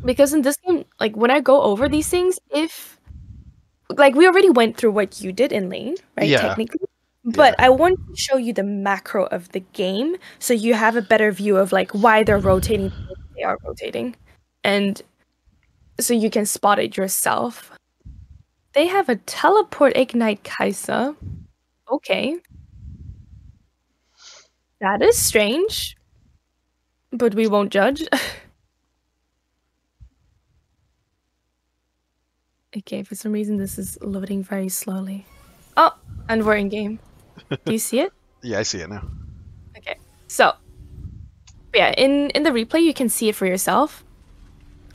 Because in this game, like when I go over these things, if like we already went through what you did in lane, right? Yeah. Technically. Yeah. But I want to show you the macro of the game so you have a better view of like why they're rotating the way they are rotating. And so you can spot it yourself. They have a teleport ignite Kaisa. Okay. That is strange. But we won't judge. Okay, for some reason this is loading very slowly. Oh, and we're in game. Do you see it? Yeah, I see it now. Okay. So, yeah, in the replay you can see it for yourself.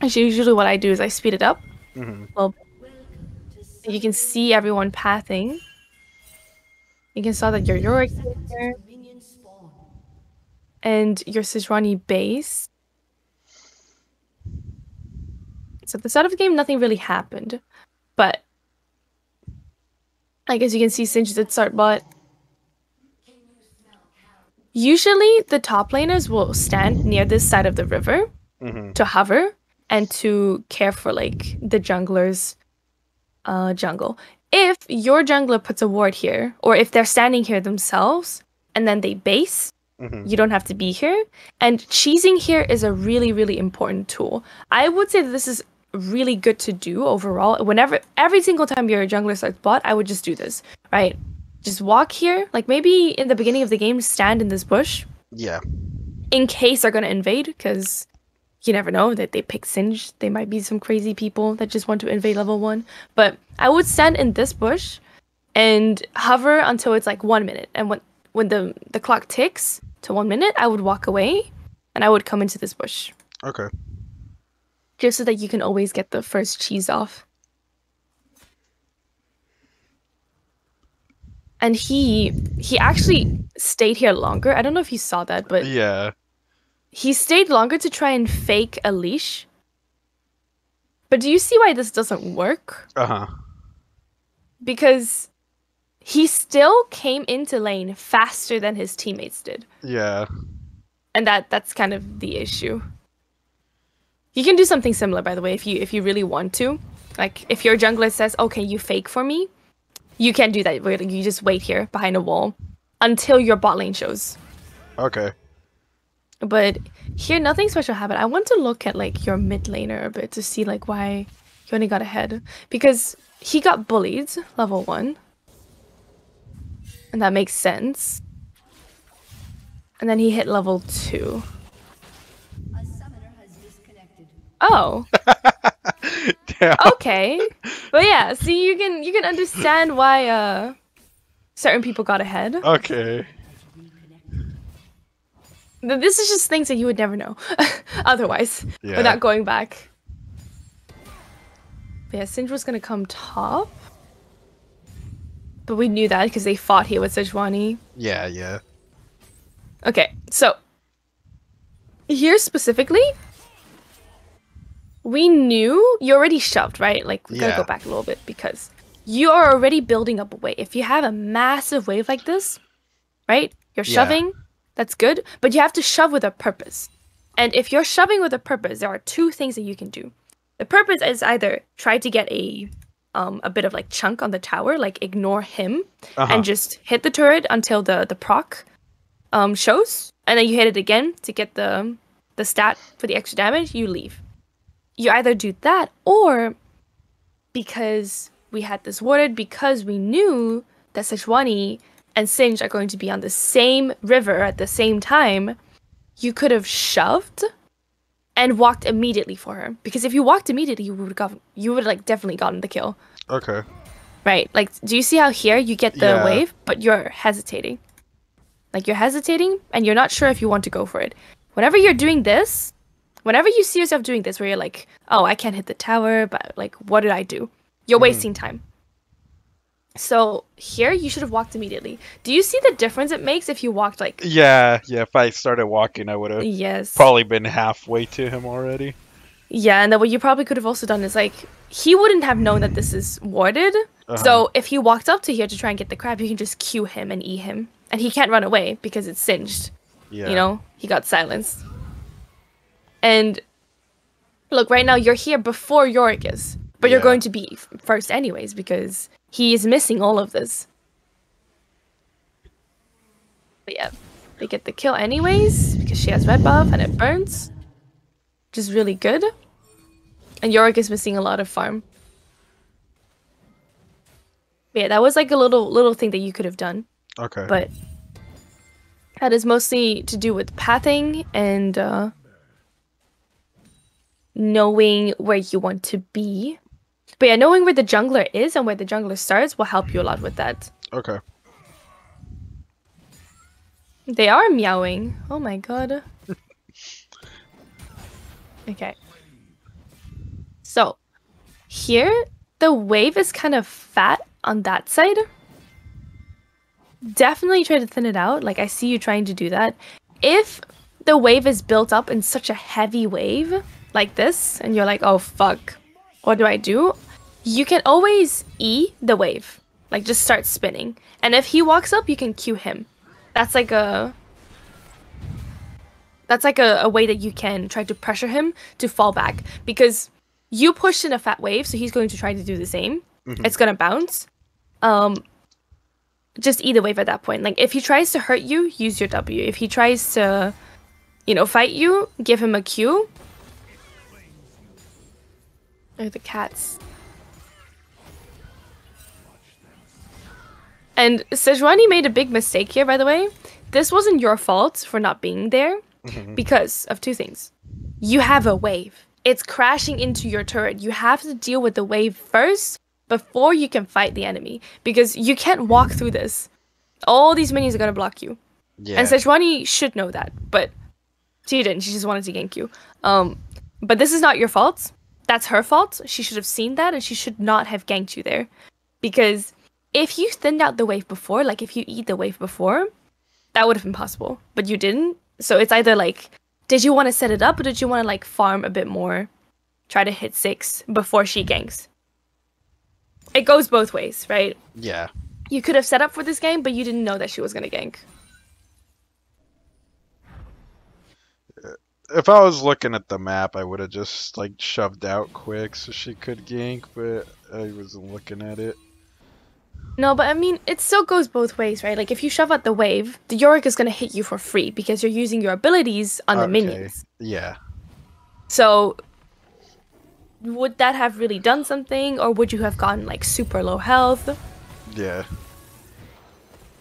Actually, usually what I do is I speed it up. Well, you can see everyone pathing. You can saw that your Yorick here and your Sejuani base. So at the start of the game, nothing really happened. But I guess you can see Singe did start bot. Usually the top laners will stand near this side of the river to hover and to care for like the jungler's jungle. If your jungler puts a ward here, or if they're standing here themselves and then they base, you don't have to be here. And cheesing here is a really, really important tool. I would say that this is really good to do overall. Every single time your jungler starts bot, I would just do this, right? Just walk here, like maybe in the beginning of the game, stand in this bush. Yeah. In case they're gonna invade, because you never know that they pick Singe. They might be some crazy people that just want to invade level 1. But I would stand in this bush and hover until it's like 1 minute. And when the clock ticks to 1 minute, I would walk away and I would come into this bush. Okay. Just so that you can always get the first cheese off. And he actually stayed here longer. I don't know if you saw that, but yeah, he stayed longer to try and fake a leash. But do you see why this doesn't work? Because he still came into lane faster than his teammates did. Yeah. And that's kind of the issue. You can do something similar, by the way, if you really want to. Like, if your jungler says, okay, you fake for me, you can do that. You just wait here behind a wall until your bot lane shows. Okay. But here, nothing special happened. I want to look at, like, your mid laner a bit to see, like, why he only got ahead. Because he got bullied, level 1. And that makes sense. And then he hit level 2. Oh. Damn. Okay. But yeah, see, you can understand why certain people got ahead. Okay. This is just things that you would never know otherwise, without going back. But yeah, Singe was gonna come top. But we knew that because they fought here with Sejuani. Yeah, yeah. Okay, so here specifically, we knew you already shoved, right? Like, we gotta go back a little bit because you are already building up a wave. If you have a massive wave like this, right? You're shoving, that's good, but you have to shove with a purpose. And if you're shoving with a purpose, there are two things that you can do. The purpose is either try to get a bit of like chunk on the tower, like ignore him, and just hit the turret until the proc shows, and then you hit it again to get the stat for the extra damage, you leave. You either do that, or because we had this warded, because we knew that Sejuani and Singe are going to be on the same river at the same time, you could have shoved and walked immediately for her. Because if you walked immediately, you would like definitely gotten the kill. Okay. Right, like, do you see how here you get the wave, but you're hesitating? Like, you're hesitating, and you're not sure if you want to go for it. Whenever you're doing this, whenever you see yourself doing this, where you're like, oh, I can't hit the tower, but, like, what did I do? You're wasting time. So, here, you should have walked immediately. Do you see the difference it makes if you walked, like... Yeah, if I started walking, I would have probably been halfway to him already. Yeah, and then what you probably could have also done is, like, he wouldn't have known that this is warded. So, if he walked up to here to try and get the crab, you can just Q him and E him. And he can't run away because it's singed. Yeah. You know, he got silenced. And Look, right now you're here before Yorick is. But you're going to be first anyways because he is missing all of this. But yeah, they get the kill anyways because she has red buff and it burns. Which is really good. And Yorick is missing a lot of farm. But yeah, that was like a little thing that you could have done. Okay. But that is mostly to do with pathing and knowing where you want to be. But yeah, knowing where the jungler is and where the jungler starts will help you a lot with that. Okay. They are meowing. Oh my god. Okay. So, here, the wave is kind of fat on that side. Definitely try to thin it out. Like, I see you trying to do that. If the wave is built up in such a heavy wave, like this, and you're like, oh fuck, what do I do? You can always E the wave. Like, just start spinning. And if he walks up, you can Q him. That's like a way that you can try to pressure him to fall back. Because you pushed in a fat wave, so he's going to try to do the same. It's gonna bounce. Just E the wave at that point. Like, if he tries to hurt you, use your W. If he tries to, you know, fight you, give him a Q. Look at the cats. And Sejuani made a big mistake here, by the way. This wasn't your fault for not being there because of two things. You have a wave. It's crashing into your turret. You have to deal with the wave first before you can fight the enemy because you can't walk through this. All these minions are going to block you. Yeah. And Sejuani should know that, but she didn't. She just wanted to gank you. But this is not your fault. That's her fault. She should have seen that and she should not have ganked you there. Because if you thinned out the wave before, like if you eat the wave before, that would have been possible. But you didn't. So it's either like, did you want to set it up or did you want to like farm a bit more? Try to hit 6 before she ganks. It goes both ways, right? Yeah. You could have set up for this game, but you didn't know that she was going to gank. If I was looking at the map, I would have just like shoved out quick so she could gank, but I wasn't looking at it. No, but I mean, it still goes both ways, right? Like, if you shove out the wave, the Yorick is going to hit you for free because you're using your abilities on the minions. Yeah. So, would that have really done something, or would you have gotten, like, super low health? Yeah.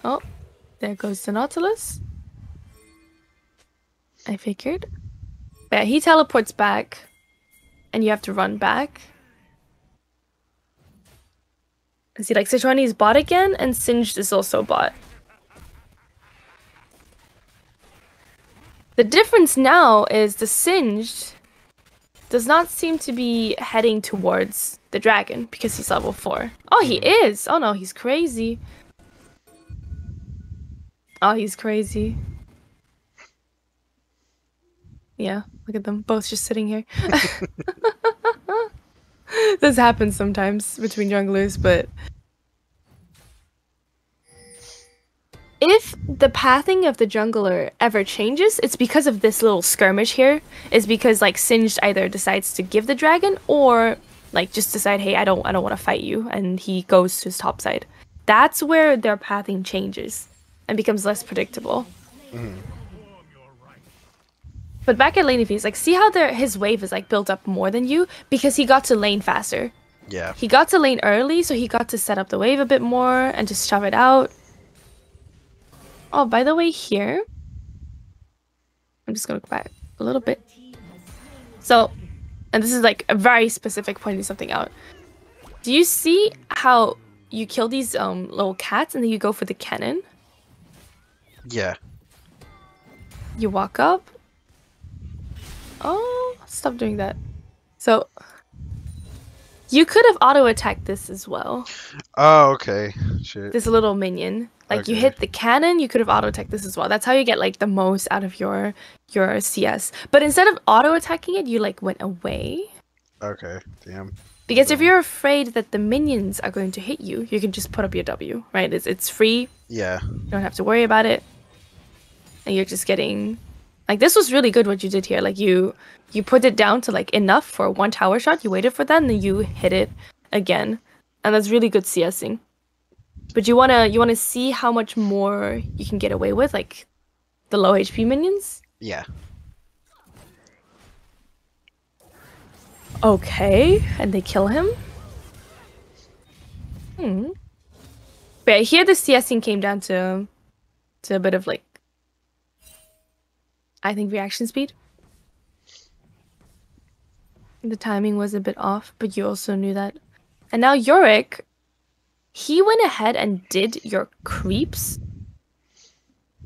Oh, there goes the Nautilus. I figured. Yeah, he teleports back, and you have to run back. And see, like, Sejuani is bot again, and Singed is also bot. The difference now is the Singed does not seem to be heading towards the dragon, because he's level 4. Oh, he is! Oh no, he's crazy. Oh, he's crazy. Yeah, look at them both just sitting here. This happens sometimes between junglers, but if the pathing of the jungler ever changes, it's because of this little skirmish here. It's because like Singed either decides to give the dragon or like just decide, hey, I don't want to fight you, and he goes to his top side. That's where their pathing changes and becomes less predictable. But back at lane phase, like, see how his wave is like built up more than you because he got to lane faster. Yeah. He got to lane early, so he got to set up the wave a bit more and just shove it out. Oh, by the way, here, I'm just gonna go back a little bit. So, and this is like a very specific pointing something out. Do you see how you kill these little cats and then you go for the cannon? Yeah. You walk up. Oh, stop doing that. So, you could have auto-attacked this as well. Oh, okay. Shit. This little minion. Like, okay. You hit the cannon, you could have auto-attacked this as well. That's how you get, like, the most out of your CS. But instead of auto-attacking it, you, like, went away. Okay, damn. Because if you're afraid that the minions are going to hit you, you can just put up your W, right? It's free. Yeah. You don't have to worry about it. And you're just getting Like, this was really good what you did here. Like, you put it down to, like, enough for one tower shot. You waited for that, and then you hit it again. And that's really good CSing. But you wanna see how much more you can get away with, like, the low HP minions? Yeah. Okay, and they kill him? But here the CSing came down to a bit of, like, I think reaction speed. The timing was a bit off, but you also knew that. And now Yorick, he went ahead and did your creeps,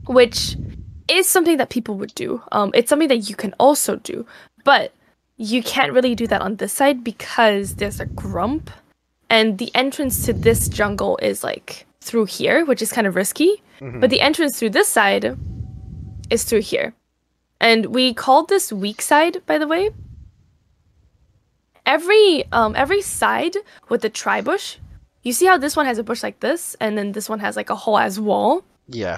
which is something that people would do. It's something that you can also do, but you can't really do that on this side because there's a grump, and the entrance to this jungle is like through here, which is kind of risky. But the entrance through this side is through here. And we called this weak side, by the way. Every side with the tri-bush, you see how this one has a bush like this, and then this one has like a whole ass wall? Yeah.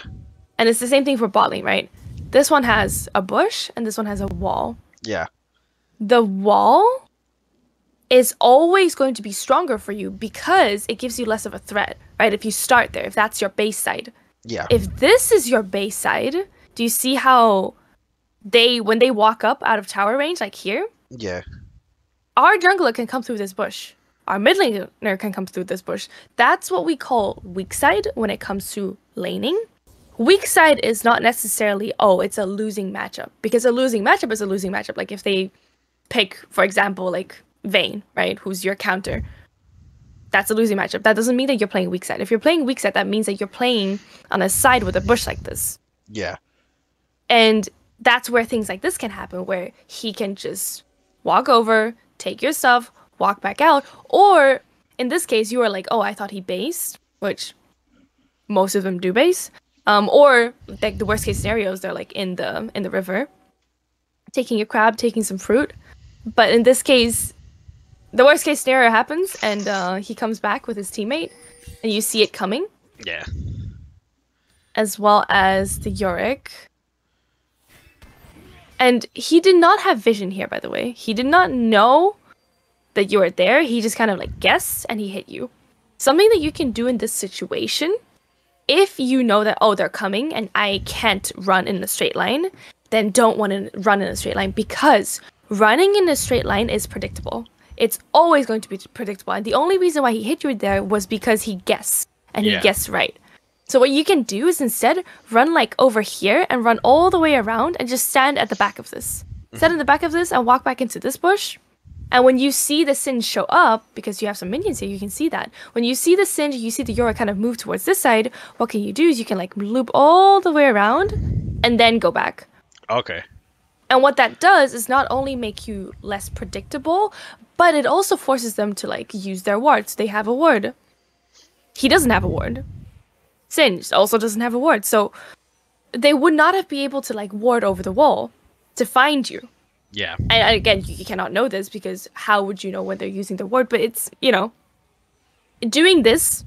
And it's the same thing for bot lane, right? This one has a bush, and this one has a wall. Yeah. The wall is always going to be stronger for you because it gives you less of a threat, right? If you start there, if that's your base side. Yeah. If this is your base side, do you see how when they walk up out of tower range, like here? Yeah. Our jungler can come through this bush. Our mid laner can come through this bush. That's what we call weak side when it comes to laning. Weak side is not necessarily, oh, it's a losing matchup. Because a losing matchup is a losing matchup. Like if they pick, for example, like Vayne, right? Who's your counter. That's a losing matchup. That doesn't mean that you're playing weak side. If you're playing weak side, that means that you're playing on a side with a bush like this. Yeah. And that's where things like this can happen, where he can just walk over, take your stuff, walk back out. Or in this case, you are like, oh, I thought he based, which most of them do base. Or like the worst case scenarios, they're like in the river, taking a crab, taking some fruit. But in this case, the worst case scenario happens, and he comes back with his teammate, and you see it coming. Yeah. As well as the Yorick. And he did not have vision here, by the way. He did not know that you were there. He just kind of like guessed, and he hit you. Something that you can do in this situation, if you know that, oh, they're coming, and I can't run in a straight line, then don't want to run in a straight line, because running in a straight line is predictable. It's always going to be predictable. And the only reason why he hit you there was because he guessed. And he guessed right. So what you can do is instead run like over here and run all the way around and just stand at the back of this. Stand in the back of this and walk back into this bush. And when you see the Singe show up, because you have some minions here, you can see that. When you see the Singe, you see the Yora kind of move towards this side, what can you do is you can like loop all the way around and then go back. Okay. And what that does is not only make you less predictable, but it also forces them to like use their wards. They have a ward. He doesn't have a ward. Singe also doesn't have a ward. So they would not have been able to like ward over the wall to find you. Yeah. And again, you cannot know this because how would you know when they're using the ward? But it's, you know, doing this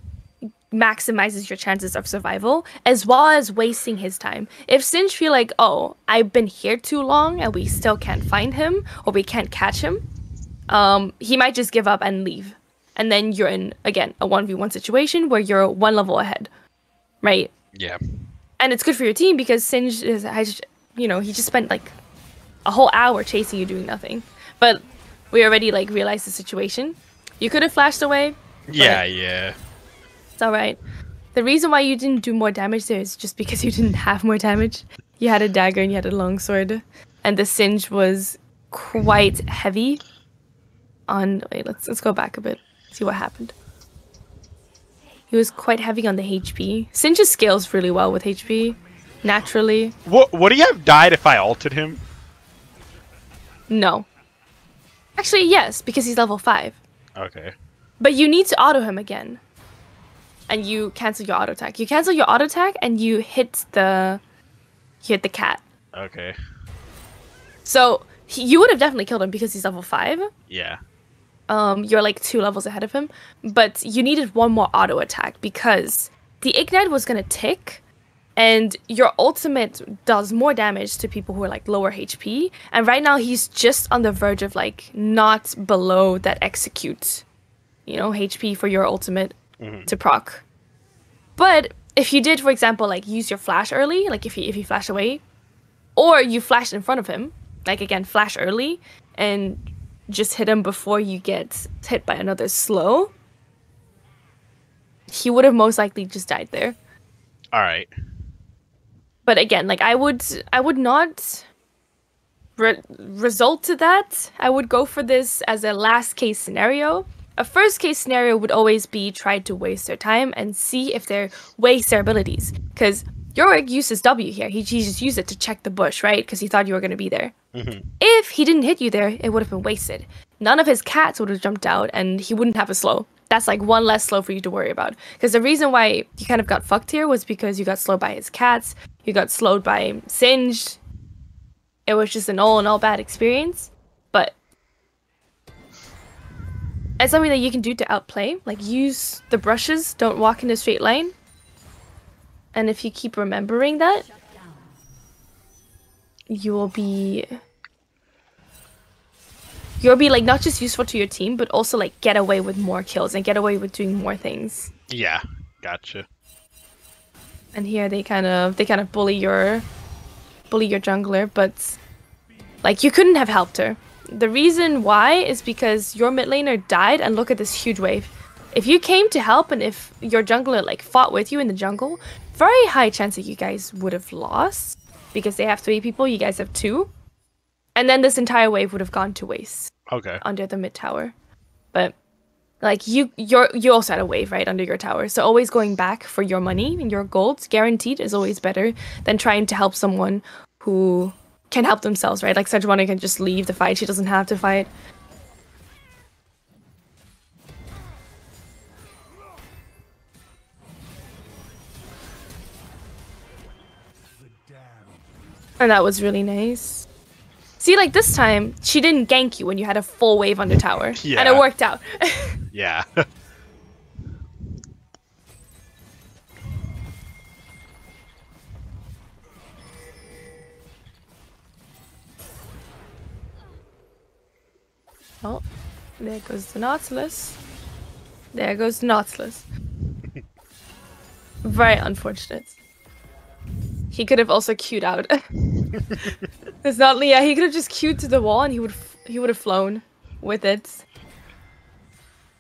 maximizes your chances of survival as well as wasting his time. If Singe feel like, oh, I've been here too long and we still can't find him or we can't catch him, he might just give up and leave. And then you're in, again, a 1v1 situation where you're one level ahead, right? Yeah. And it's good for your team because Singe has, you know, he just spent like a whole hour chasing you doing nothing. But we already like realized the situation. You could have flashed away. Yeah, yeah. It's alright. The reason why you didn't do more damage there is just because you didn't have more damage. You had a dagger and you had a longsword. And the Singe was quite heavy on... Wait, let's go back a bit. See what happened. He was quite heavy on the HP. Singe scales really well with HP. Naturally. Would he have died if I ulted him? No. Actually, yes, because he's level 5. Okay. But you need to auto him again. And you cancel your auto attack. You cancel your auto attack and you hit the cat. Okay. So you would have definitely killed him because he's level 5. Yeah. You're like 2 levels ahead of him. But you needed one more auto attack because the ignite was gonna tick And your ultimate does more damage to people who are like lower HP. And right now he's just on the verge of like not below that execute, HP for your ultimate to proc. But if you did, for example, like use your flash early, like if you flash away, or you flash in front of him, like again, flash early and just hit him before you get hit by another slow, he would have most likely just died there. All right. But again, like I would not result to that. I would go for this as a last case scenario. A first case scenario would always be try to waste their time and see if they waste their abilities. Because Yorick used his W here. He just used it to check the bush, right? Because he thought you were going to be there. If he didn't hit you there, it would have been wasted. None of his cats would have jumped out and he wouldn't have a slow. That's like one less slow for you to worry about. Because the reason why you kind of got fucked here was because you got slowed by his cats. You got slowed by Singed. It was just an all bad experience. But it's something that you can do to outplay. Like use the brushes. Don't walk in a straight line. And if you keep remembering that, you'll be like not just useful to your team, but also like get away with more kills and get away with doing more things. Yeah, gotcha. And here they kind of bully your jungler, but like you couldn't have helped her. The reason why is because your mid laner died, and look at this huge wave. If you came to help and if your jungler like fought with you in the jungle, very high chance that you guys would have lost because they have 3 people, you guys have 2. And then this entire wave would have gone to waste. Okay. Under the mid tower. But like you also had a wave right under your tower. So always going back for your money and your gold guaranteed is always better than trying to help someone who can help themselves, right? Like Sejuani can just leave the fight. She doesn't have to fight. And that was really nice. See, like this time, she didn't gank you when you had a full wave under tower. Yeah. And it worked out. Yeah. Oh, there goes the Nautilus. There goes the Nautilus. Very unfortunate. He could have also queued out. It's not Leah. He could have just queued to the wall and he would have flown with it.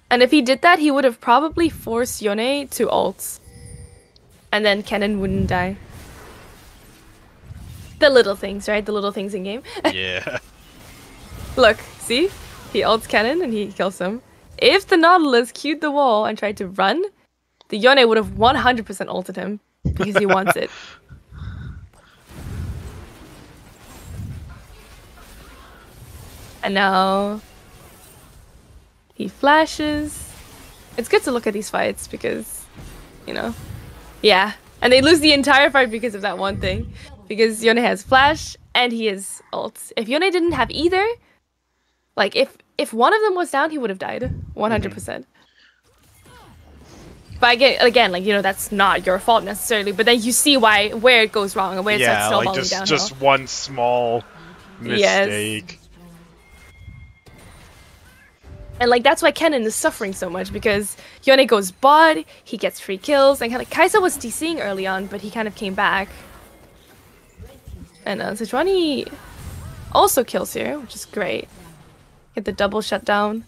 And if he did that, he would have probably forced Yone to ult. And then Kennen wouldn't die. The little things, right? The little things in game. Yeah. Look, see? He ults Kennen and he kills him. If the Nautilus queued the wall and tried to run, the Yone would have 100% ulted him because he wants it. And now he flashes. It's good to look at these fights because, yeah. And they lose the entire fight because of that one thing. Because Yone has flash and he has ult. If Yone didn't have either, like if one of them was down, he would have died 100%. But again, like that's not your fault necessarily. But then you see where it goes wrong and where it starts snowballing downhill. Just one small mistake. Yes. And like that's why Kennen is suffering so much because Yone goes bot, he gets free kills, and kind of Kai'Sa was DCing early on, but he kind of came back. And Sejuani also kills here, which is great. Get the double shutdown.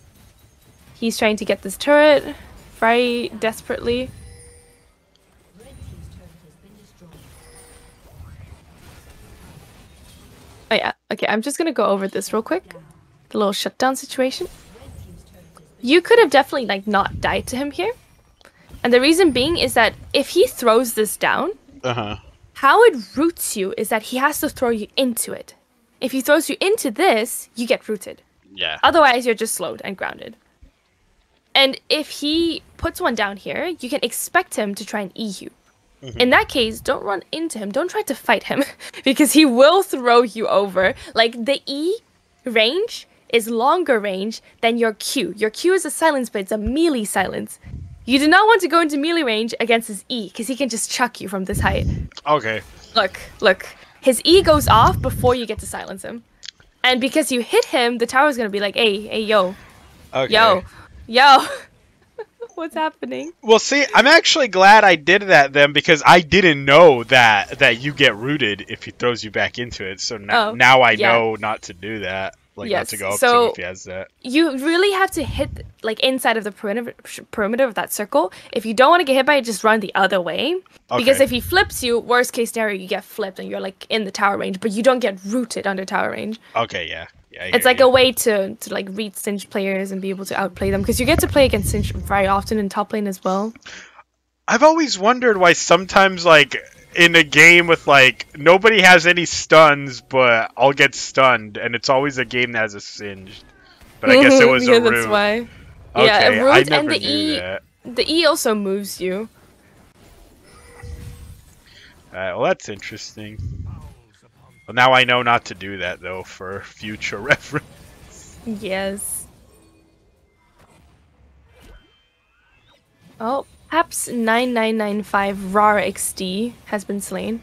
He's trying to get this turret very desperately. Oh yeah, okay, I'm just gonna go over this real quick. The little shutdown situation. You could have definitely like not died to him here. And the reason being is that if he throws this down, how it roots you is that he has to throw you into it. If he throws you into this, you get rooted. Yeah. Otherwise, you're just slowed and grounded. And if he puts one down here, you can expect him to try and E you. In that case, don't run into him. Don't try to fight him because he will throw you over. Like the E range is longer range than your Q. Your Q is a silence, but it's a melee silence. You do not want to go into melee range against his E, because he can just chuck you from this height. Okay. Look. His E goes off before you get to silence him. And because you hit him, the tower's gonna be like, hey, yo. Okay. Yo. What's happening? Well, see, I'm actually glad I did that then, because I didn't know that you get rooted if he throws you back into it. So now I know not to do that. Like, not to go up to him if he has that. You really have to hit, like, inside of the perimeter of that circle. If you don't want to get hit by it, just run the other way. Okay. Because if he flips you, worst case scenario, you get flipped and you're, like, in the tower range. But you don't get rooted under tower range. Okay, yeah. It's like a way to like read Singe players and be able to outplay them, because you get to play against Singe very often in top lane as well. I've always wondered why sometimes, like, in a game with, like, nobody has any stuns, but I'll get stunned, and it's always a game that has a Singed. But I guess it was a root. That's why. Okay, yeah, a root, I never and the knew that. The E also moves you. Well, that's interesting. Well, now I know not to do that, though, for future reference. Yes. Oh, perhaps 9995 Rara XD has been slain.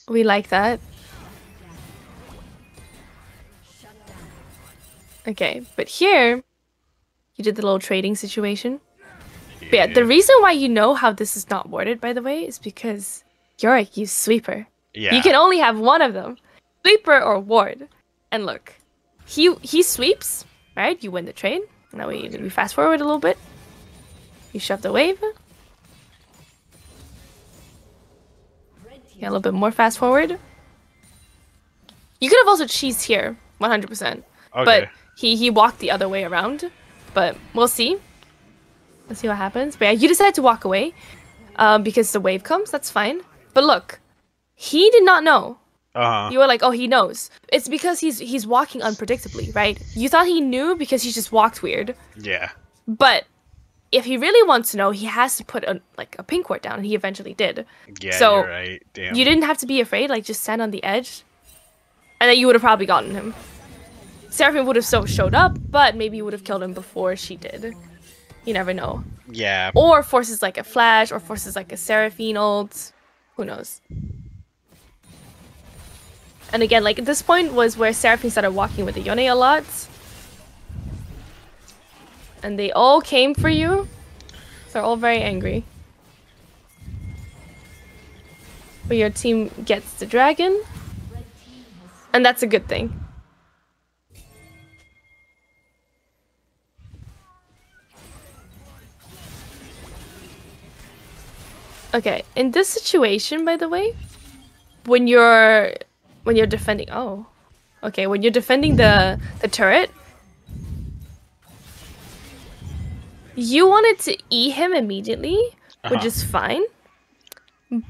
We like that. Okay, but here, you did the little trading situation. Yeah. But yeah, the reason why you know how this is not warded, by the way, is because Yorick used Sweeper. Yeah. You can only have one of them. Sweeper or ward. And look, he sweeps, right? You win the trade. Now we fast forward a little bit. You shove the wave. Yeah, a little bit more fast forward. You could have also cheesed here, 100%. Okay. But he walked the other way around. But we'll see. Let's see what happens. But yeah, you decided to walk away because the wave comes. That's fine. But look, he did not know. You were like, oh, he knows. It's because he's walking unpredictably, right? You thought he knew because he just walked weird. Yeah. But if he really wants to know, he has to put a pink ward down, and he eventually did. Yeah, so you're right. Damn. You didn't have to be afraid. Like, just stand on the edge, and then you would have probably gotten him. Seraphine would have showed up, but maybe you would have killed him before she did. You never know. Yeah. Or forces like a flash, or forces like a Seraphine ult. Who knows? And again, like, at this point was where Seraphine started walking with the Yone a lot. And they all came for you. They're all very angry. But your team gets the dragon. And that's a good thing. Okay, in this situation, by the way, when you're defending, when you're defending the turret, you wanted to E him immediately, which is fine.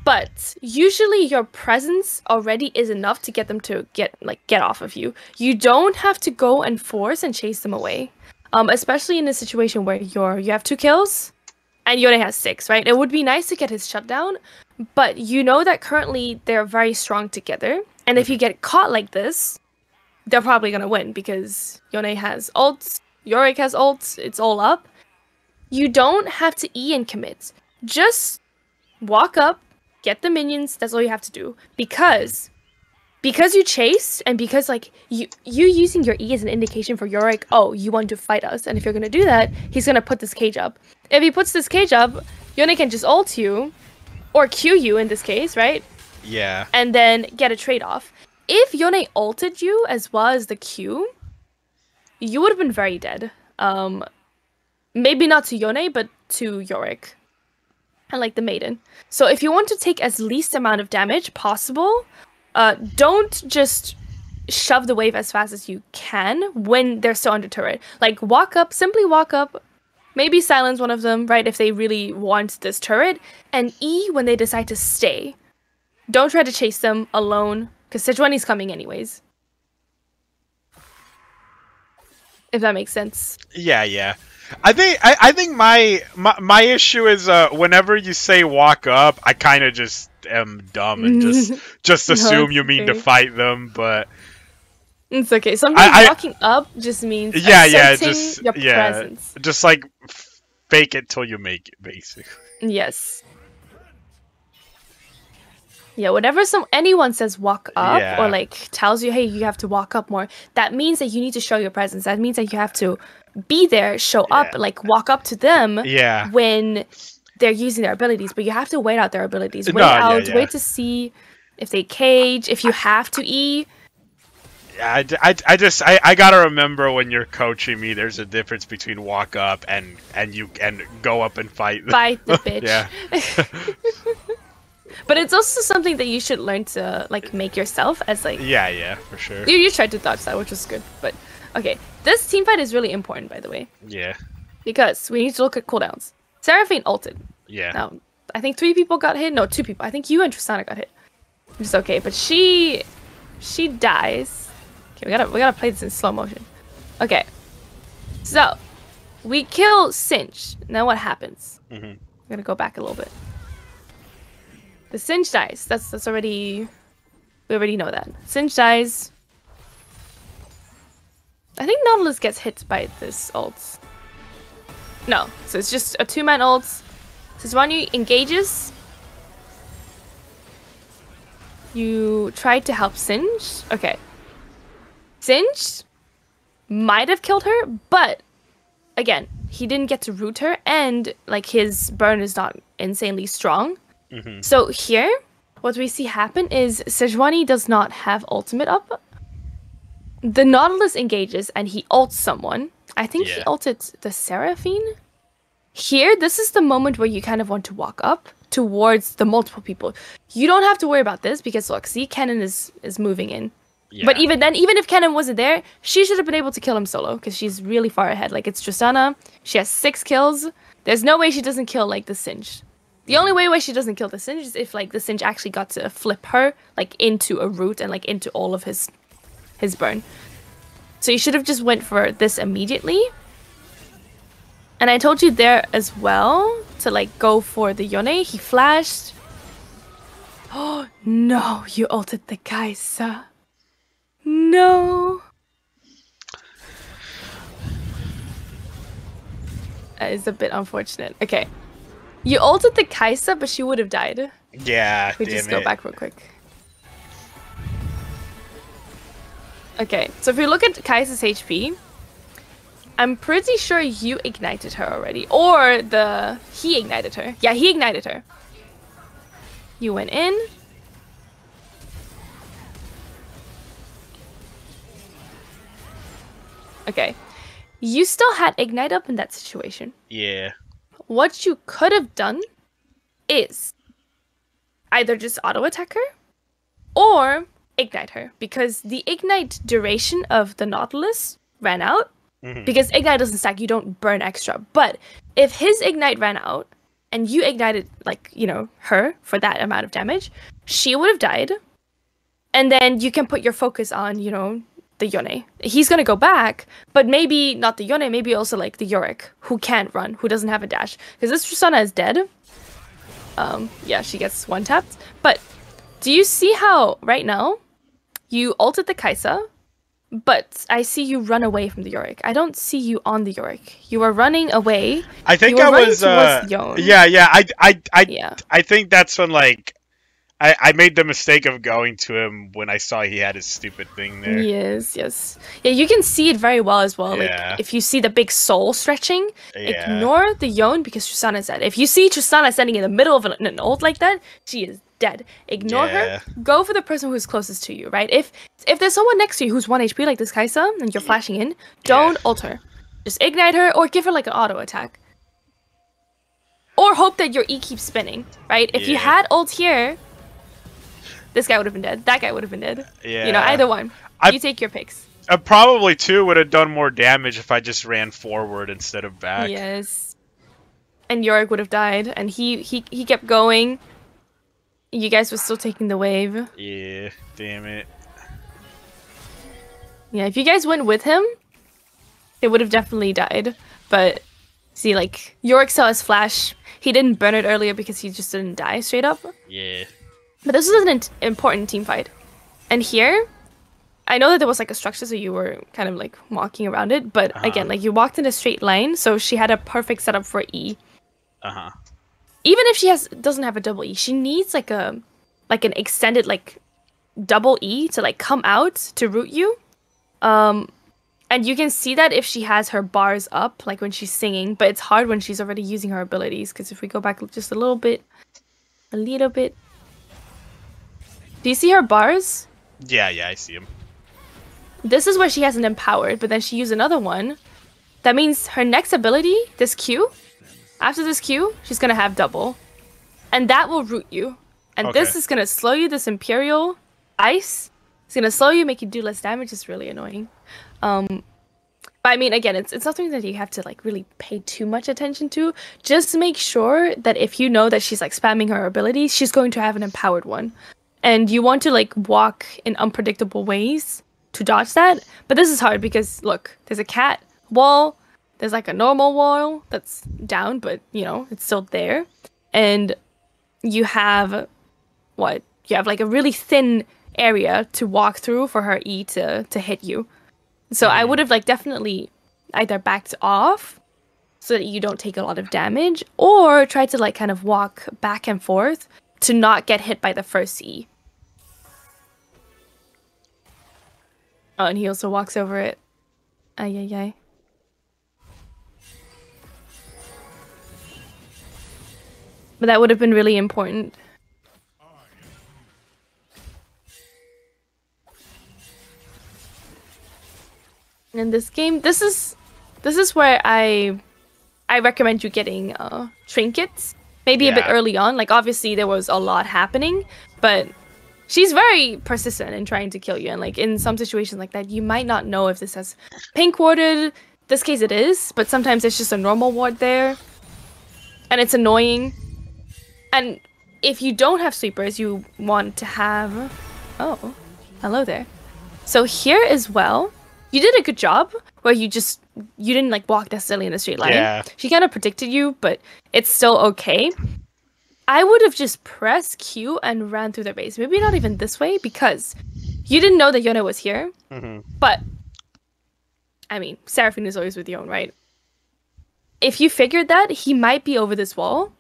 But usually your presence already is enough to get them to get off of you. You don't have to go and force and chase them away. Especially in a situation where you have 2 kills and Yone has 6, right? It would be nice to get his shutdown, but you know that currently they're very strong together. And if you get caught like this, they're probably gonna win because Yone has ults, Yorick has ults, it's all up. You don't have to E and commit. Just walk up, get the minions, that's all you have to do. Because you chase, and because like you using your E as an indication for Yorick, oh, you want to fight us, and if you're gonna do that, he's gonna put this cage up. If he puts this cage up, Yone can just ult you, or Q you in this case, right? Yeah. And then get a trade off. If Yone ulted you as well as the Q, you would have been very dead. Maybe not to Yone, but to Yorick. And like the maiden. So if you want to take as least amount of damage possible, don't just shove the wave as fast as you can when they're still under turret. Like, walk up, simply walk up, maybe silence one of them, right, if they really want this turret, and E when they decide to stay. Don't try to chase them alone, because Sejuani's coming anyways. If that makes sense. Yeah. I think my issue is whenever you say walk up, I kind of just am dumb and just assume you mean to fight them, but it's okay. Sometimes walking up just means asserting your presence. Just like fake it till you make it, basically. Yes. Yeah, whenever anyone says walk up or like tells you, hey, you have to walk up more, that means that you need to show your presence. That means that you have to be there, show up, like walk up to them when they're using their abilities. But you have to wait out their abilities. Wait to see if they cage, if you have to E. I gotta remember when you're coaching me, there's a difference between walk up and go up and fight. Fight the bitch. Yeah. But it's also something that you should learn to like make yourself as like. Yeah, for sure. You tried to dodge that, which was good. But okay, this team fight is really important, by the way. Yeah. Because we need to look at cooldowns. Seraphine ulted. Yeah. Now, I think 3 people got hit. No, 2 people. I think you and Tristana got hit. It's okay, but she dies. Okay, we gotta play this in slow motion. Okay. So we kill Singe. Now what happens? I'm gonna go back a little bit. The Singe dies. That's already. We already know that. Singe dies. I think Nautilus gets hit by this ult. No, so it's just a 2-man ult. Sejuani engages. You tried to help Singe. Okay. Singe might have killed her, but again, he didn't get to root her, and like his burn is not insanely strong. So here, what we see happen is Sejuani does not have ultimate up. The Nautilus engages and he ults someone. I think he ulted the Seraphine. Here, this is the moment where you kind of want to walk up towards the multiple people. You don't have to worry about this because look, see, Kennen is moving in. Yeah. But even then, even if Kennen wasn't there, she should have been able to kill him solo because she's really far ahead. Like, it's Tristana. She has 6 kills. There's no way she doesn't kill, like, the Singe. The only way she doesn't kill the Singe is if, like, the Singe actually got to flip her, like, into a root and, like, into all of his burn. So you should have just went for this immediately. And I told you there as well to, like, go for the Yone. He flashed. Oh, no. You ulted the Kai'Sa. No. That is a bit unfortunate. Okay. You ulted the Kai'Sa, but she would have died. Yeah, we just go back real quick. Okay, so if we look at Kai'Sa's HP, I'm pretty sure you ignited her already. Or he ignited her. Yeah, he ignited her. You went in. Okay. You still had Ignite up in that situation. Yeah. What you could have done is either just auto-attack her or Ignite her. Because the Ignite duration of the Nautilus ran out. Because Ignite doesn't stack, you don't burn extra. But if his Ignite ran out and you ignited, like, you know, her for that amount of damage, she would have died. And then you can put your focus on, you know, the Yone. He's gonna go back, but maybe not the Yone, maybe also like the Yorick, who can't run, who doesn't have a dash. Because this Tristana is dead. Yeah, she gets one-tapped. But do you see how, right now, you ulted the Kai'Sa, but I see you run away from the Yorick. I don't see you on the Yorick. You are running away. I think I was, I think that's when, like, I made the mistake of going to him when I saw he had his stupid thing there. Yes. Yeah, you can see it very well as well. Yeah. Like, if you see the big soul stretching, ignore the Yone because Tristana's dead. If you see Tristana standing in the middle of an ult like that, she is dead. Ignore her. Go for the person who's closest to you, right? If there's someone next to you who's 1 HP like this Kai'Sa and you're flashing in, don't ult her. Just ignite her or give her like an auto attack. Or hope that your E keeps spinning, right? If you had ult here, this guy would have been dead. That guy would have been dead. Yeah. You know, either one. You take your picks. I probably, too, would have done more damage if I just ran forward instead of back. Yes. And Yorick would have died. And he kept going. You guys were still taking the wave. Yeah. Damn it. Yeah, if you guys went with him, they would have definitely died. But, see, like, Yorick saw his flash. He didn't burn it earlier because he just didn't die straight up. Yeah. But this was an important team fight. And here, I know that there was like a structure, so you were kind of like walking around it. But again, like you walked in a straight line, so she had a perfect setup for E. Even if she doesn't have a double E, she needs like an extended like double E to like come out to root you. And you can see that if she has her bars up, like when she's singing, but it's hard when she's already using her abilities, because if we go back just a little bit. Do you see her bars? Yeah, I see them. This is where she has an empowered, but then she used another one. That means her next ability, this Q, after this Q, she's going to have double. And that will root you. And this is going to slow you, this Imperial Ice. It's going to slow you, make you do less damage. It's really annoying. But I mean, again, it's not something that you have to like really pay too much attention to. Just make sure that if you know that she's like spamming her abilities, she's going to have an empowered one. And you want to like walk in unpredictable ways to dodge that. But this is hard because look, there's a cat wall. There's like a normal wall that's down, but you know, it's still there. And you have what? You have like a really thin area to walk through for her E to hit you. So I would have like definitely either backed off so that you don't take a lot of damage, or try to like kind of walk back and forth to not get hit by the first E. Oh, and he also walks over it. Ay, ay, ay. But that would have been really important. In this game, this is where I recommend you getting trinkets. Maybe a bit early on. Like obviously there was a lot happening, but she's very persistent in trying to kill you. And like in some situations like that, you might not know if this has pink warded. This case it is, but sometimes it's just a normal ward there, and it's annoying. And if you don't have sweepers, you want to have. Oh, hello there. So here as well. You did a good job where you didn't like walk necessarily in a straight line. Yeah. She kind of predicted you, but it's still okay. I would have just pressed Q and ran through their base. Maybe not even this way, because you didn't know that Yone was here. But, I mean, Seraphine is always with Yone, right? If you figured that, he might be over this wall.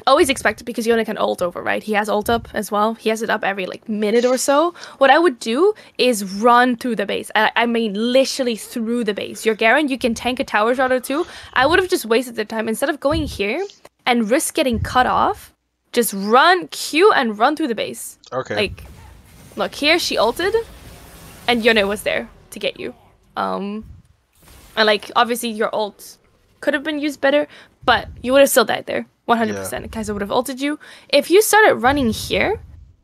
Always expect it, because Yone can ult over, right? He has ult up as well. He has it up every like minute or so. What I would do is run through the base. I mean, literally through the base. You're Garen, you can tank a tower shot or two. I would have just wasted the time. Instead of going here and risk getting cut off, just run, Q, and run through the base. Okay. Like, look, here she ulted, and Yone was there to get you. And like, obviously your ult could have been used better, but you would have still died there. 100%. Kai'Sa would have ulted you. If you started running here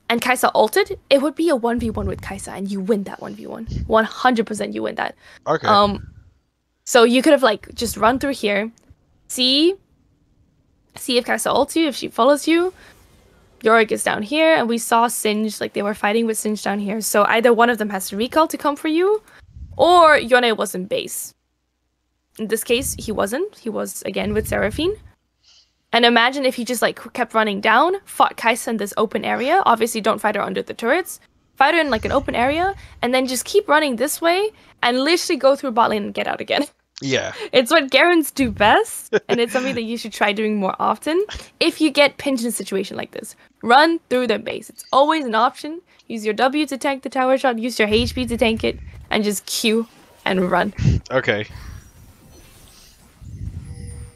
and Kai'Sa ulted, it would be a 1v1 with Kai'Sa, and you win that 1v1. 100% you win that. Okay. So you could have like just run through here, see if Kai'Sa ults you, if she follows you. Yorick is down here, and we saw Singed, like they were fighting with Singed down here. So either one of them has to recall to come for you, or Yone was in base. In this case, he wasn't. He was again with Seraphine. And imagine if he just like kept running down, fought Kai'Sa in this open area. Obviously, don't fight her under the turrets. Fight her in like an open area, and then just keep running this way and literally go through bot lane and get out again. Yeah. It's what Garens do best, and it's something that you should try doing more often. If you get pinched in a situation like this, run through their base. It's always an option. Use your W to tank the tower shot, use your HP to tank it, and just Q and run. Okay.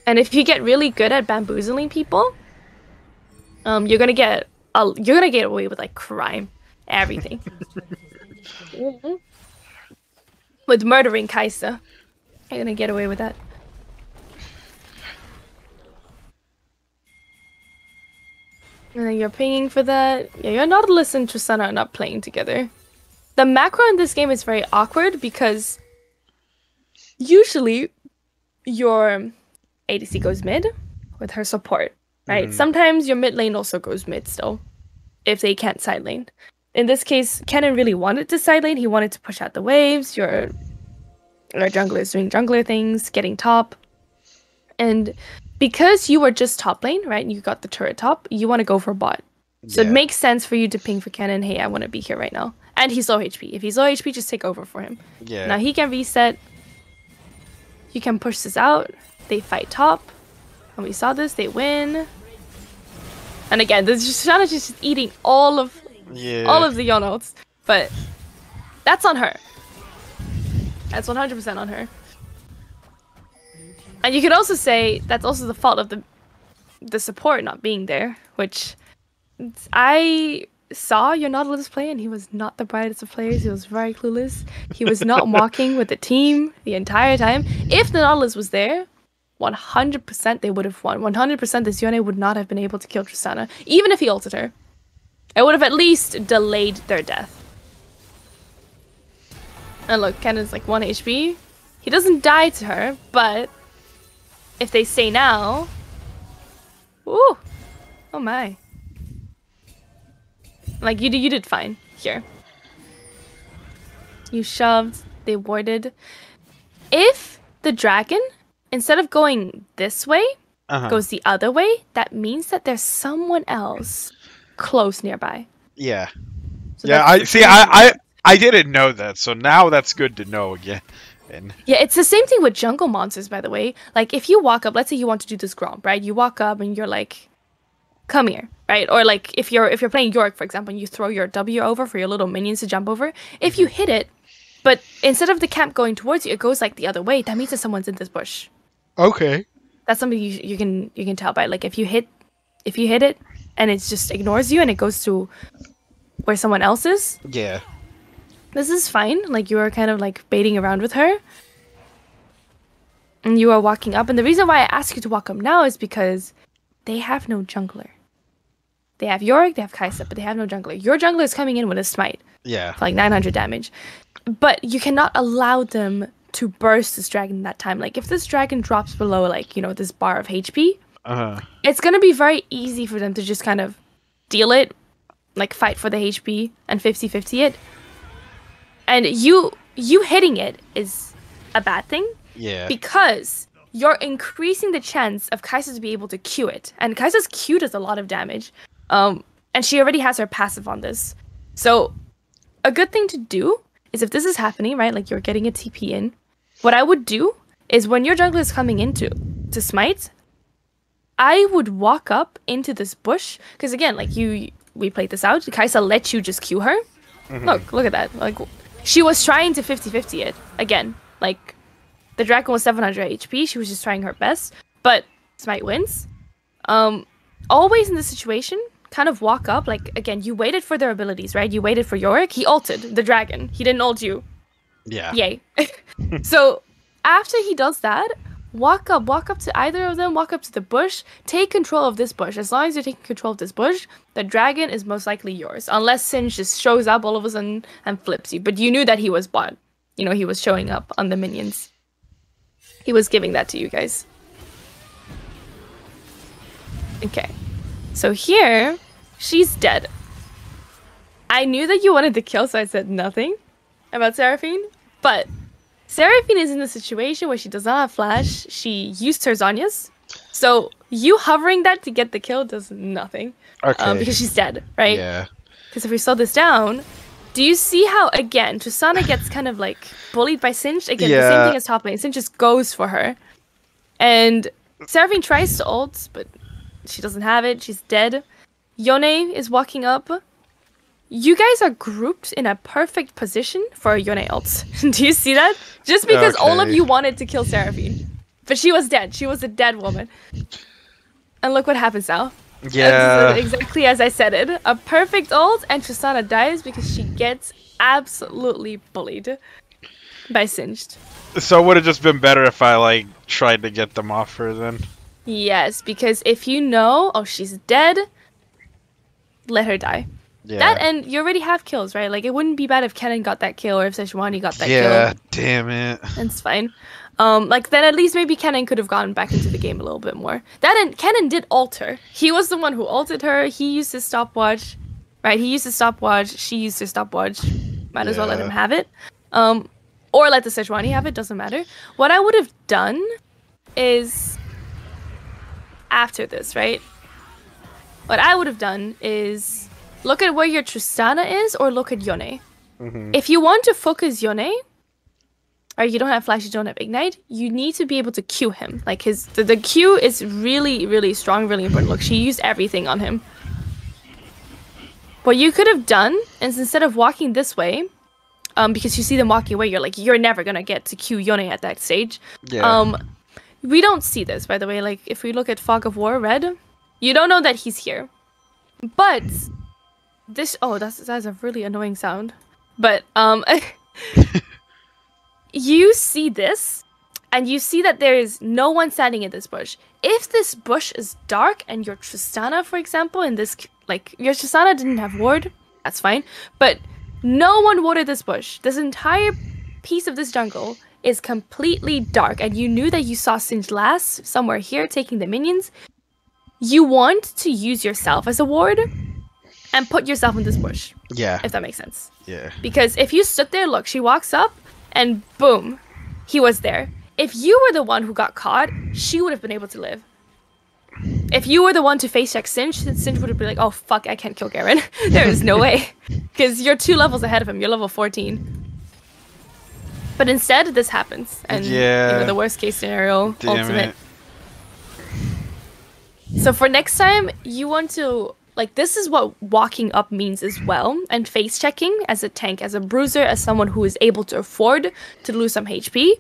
And if you get really good at bamboozling people, you're gonna get away with like crime, everything. With murdering Kai'Sa, you're gonna get away with that. And then you're pinging for that. Yeah, your Nautilus and Tristana are not playing together. The macro in this game is very awkward because usually your ADC goes mid with her support, right? Sometimes your mid lane also goes mid still, if they can't side lane. In this case, Kennen really wanted to side lane. He wanted to push out the waves. Your jungler is doing jungler things, getting top. And because you were just top lane, right, and you got the turret top, you want to go for bot. So it makes sense for you to ping for Kennen, hey, I want to be here right now. And he's low HP. If he's low HP, just take over for him. Yeah. Now he can reset. You can push this out. They fight top. And we saw this. They win. And again, this Tristana's just eating all of the Yone ults. But that's on her. That's 100% on her. And you could also say that's also the fault of the support not being there, which I saw your Nautilus play, and he was not the brightest of players. He was very clueless. He was not walking with the team the entire time. If the Nautilus was there, 100% they would have won. 100% this Yone would not have been able to kill Tristana, even if he ulted her. It would have at least delayed their death. And look, Kennen's like 1 HP. He doesn't die to her, but if they stay now... Ooh! Oh my. Like, you did fine here. You shoved, they warded. If the dragon, instead of going this way, goes the other way, that means that there's someone else close nearby. Yeah. So yeah, I didn't know that, so now that's good to know again. Yeah, it's the same thing with jungle monsters, by the way. Like, if you walk up, let's say you want to do this Gromp, right? You walk up and you're like, come here, right? Or like, if you're playing Zorc, for example, and you throw your W over for your little minions to jump over, if you hit it, but instead of the camp going towards you, it goes like the other way, that means that someone's in this bush. Okay. That's something you can tell by, like, if you hit it and it just ignores you and it goes to where someone else is. Yeah. This is fine. Like, you are kind of like baiting around with her. And you are walking up. And the reason why I ask you to walk up now is because they have no jungler. They have Yorick, they have Kaisa, but they have no jungler. Your jungler is coming in with a smite. Yeah. For like 900 damage. But you cannot allow them to burst this dragon that time. Like, if this dragon drops below, like, you know, this bar of HP, it's going to be very easy for them to just kind of deal it, like, fight for the HP and 50-50 it. And you hitting it is a bad thing. Yeah. Because you're increasing the chance of Kaisa to be able to Q it. And Kaisa's Q does a lot of damage. And she already has her passive on this. So a good thing to do is, if this is happening, right, like you're getting a TP in, what I would do is when your jungler is coming into to smite, I would walk up into this bush. Because again, like we played this out. Kaisa let you just Q her. Look at that. Like, she was trying to 50-50 it. Again, like, the dragon was 700 HP. She was just trying her best. But smite wins. Always in this situation, kind of walk up. Like, again, you waited for their abilities, right? You waited for Yorick. He ulted the dragon. He didn't ult you. Yeah. Yay. So, after he does that, walk up to either of them, walk up to the bush, take control of this bush. As long as you're taking control of this bush, the dragon is most likely yours. Unless Singe just shows up all of a sudden and flips you. But you knew that he was bot. You know, he was showing up on the minions. He was giving that to you guys. Okay. So here, she's dead. I knew that you wanted to kill, so I said nothing about Seraphine. But Seraphine is in a situation where she does not have flash. She used her Zhonya's. So you hovering that to get the kill does nothing. Okay. Because she's dead, right? Yeah. Because if we slow this down, do you see how, again, Tristana gets kind of like bullied by Singe? Again, the same thing as top lane. Singe just goes for her. And Seraphine tries to ult, but she doesn't have it. She's dead. Yone is walking up. You guys are grouped in a perfect position for a Yone ult. Do you see that? Just because all of you wanted to kill Seraphine. But she was dead. She was a dead woman. And look what happens now. Yeah. Exactly as I said it. A perfect ult, and Tristana dies because she gets absolutely bullied by Singed. So it would have just been better if I, like, tried to get them off her then? Yes, because if you know, oh, she's dead, let her die. Yeah. That, and you already have kills, right? Like, it wouldn't be bad if Kennen got that kill or if Sejuani got that kill. Yeah, damn it. It's fine. Like, then at least maybe Kennen could have gotten back into the game a little bit more. And Kennen did ult her. He was the one who ulted her. He used his stopwatch. Right, he used his stopwatch. She used her stopwatch. Might as well let him have it. Or let the Sejuani have it. Doesn't matter. What I would have done is... After this, right? What I would have done is... Look at where your Tristana is, or look at Yone. If you want to focus Yone, or you don't have flash, you don't have ignite, you need to be able to Q him. Like the Q is really, really strong, really important. Look, she used everything on him. What you could have done is instead of walking this way, because you see them walking away, you're never gonna get to Q Yone at that stage. Yeah. We don't see this, by the way. Like if we look at Fog of War Red, you don't know that he's here. But this that's a really annoying sound. But you see this, and you see that there is no one standing in this bush. If this bush is dark and your Tristana, for example, in this, like, your Tristana didn't have ward, that's fine. But no one warded this bush. This entire piece of this jungle is completely dark, and you knew that you saw Singed last somewhere here taking the minions. You want to use yourself as a ward and put yourself in this bush. Yeah. If that makes sense. Yeah. Because if you stood there, look, she walks up, and boom, he was there. If you were the one who got caught, she would have been able to live. If you were the one to face check Singe would have been like, oh fuck, I can't kill Garen. There is no way. Because you're 2 levels ahead of him, you're level 14. But instead, this happens. And the worst case scenario, ultimate. So for next time, you want to, like, this is what walking up means as well. And face checking as a tank, as a bruiser, as someone who is able to afford to lose some HP.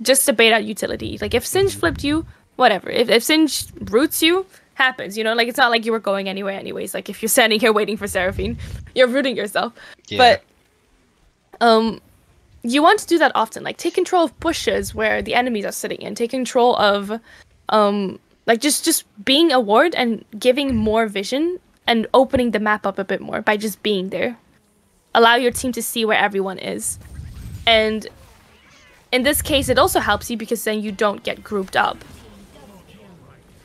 Just to bait out utility. Like, if Singe flipped you, whatever. If Singe roots you, happens, you know? Like, it's not like you were going anywhere anyways. Like, if you're standing here waiting for Seraphine, you're rooting yourself. Yeah. But, you want to do that often. Like, take control of bushes where the enemies are sitting in. Take control of, like, just being a ward and giving more vision and opening the map up a bit more by just being there. Allow your team to see where everyone is. And in this case, it also helps you because then you don't get grouped up.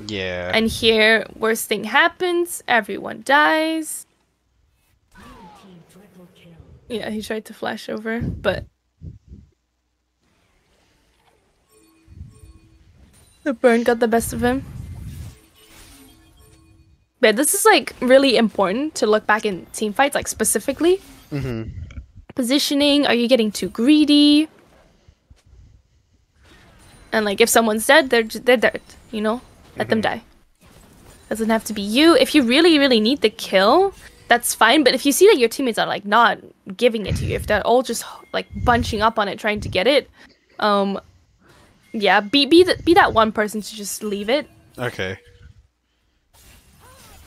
Yeah. And here, worst thing happens, everyone dies. Yeah, he tried to flash over, but the burn got the best of him. But this is, like, really important to look back in team fights, like, specifically. Positioning, are you getting too greedy? And, like, if someone's dead, they're dead, you know? Let them die. Doesn't have to be you. If you really, really need the kill, that's fine. But if you see that your teammates are, like, not giving it to you, if they're all just, like, bunching up on it, trying to get it, yeah, be that one person to just leave it. Okay.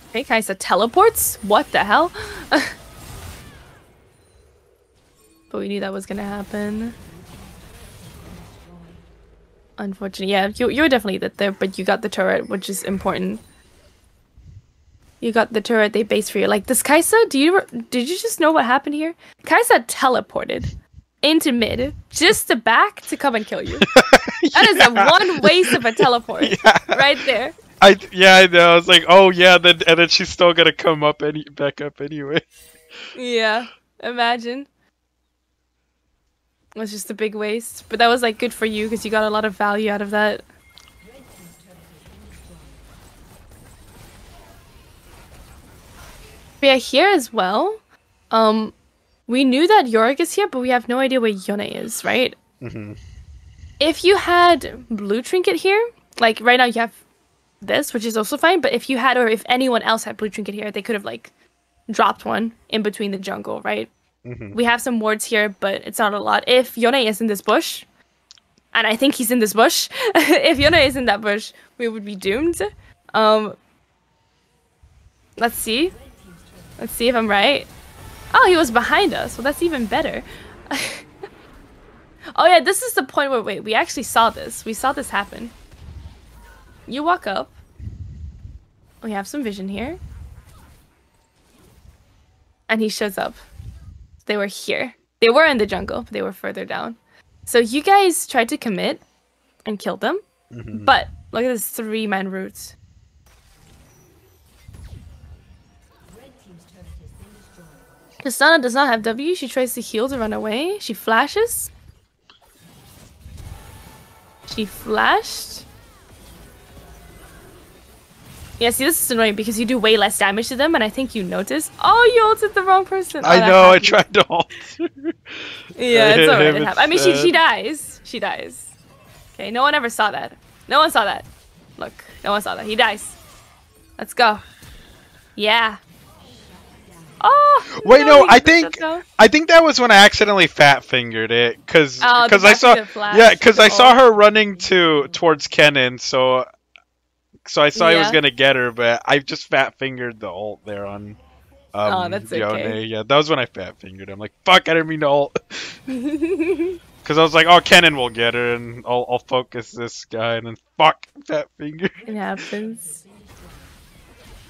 Okay, Kaisa teleports? What the hell? But we knew that was gonna happen. Unfortunately, yeah, you were definitely there, but you got the turret, which is important. You got the turret, they base for you. Like, this Kaisa, did you just know what happened here? Kaisa teleported into mid, just to back to come and kill you. That is a one waste of a teleport. Right there. I know. I was like, oh yeah, and then she's still gonna come up back up anyway. Yeah, imagine. It was just a big waste, but that was, like, good for you because you got a lot of value out of that. But yeah, here as well, we knew that Yorick is here, but we have no idea where Yone is, right? If you had blue trinket here, like right now you have this, which is also fine, but if you had, or if anyone else had blue trinket here, they could have, like, dropped one in between the jungle, right? We have some wards here, but it's not a lot. If Yone is in this bush, and I think he's in this bush, if Yone is in that bush, we would be doomed. Let's see. Let's see if I'm right. Oh, he was behind us. Well, that's even better. Oh yeah, this is the point where, wait, we actually saw this. We saw this happen. You walk up. We have some vision here. And he shows up. They were here. They were in the jungle, but they were further down. So you guys tried to commit and kill them. But look at this 3-man route. Tristana does not have W. She tries to heal to run away. She flashes. She flashed. Yeah, see, this is annoying because you do way less damage to them, and I think you notice. Oh, you ulted the wrong person. Oh, I know. I tried to ult. Yeah, it's alright. It happens. I mean, she dies. She dies. Okay, no one ever saw that. No one saw that. Look, no one saw that. He dies. Let's go. Yeah. Oh. Wait, no. I think that was when I accidentally fat fingered it, because I saw her running towards Kennen, so I saw I was gonna get her, but I just fat fingered the ult there on that's Yone. okay. Yeah, that was when I fat fingered. I'm like, fuck, I didn't mean to ult. Because I was like, oh, Kennen will get her, and I'll focus this guy, and then fuck, fat finger. It happens.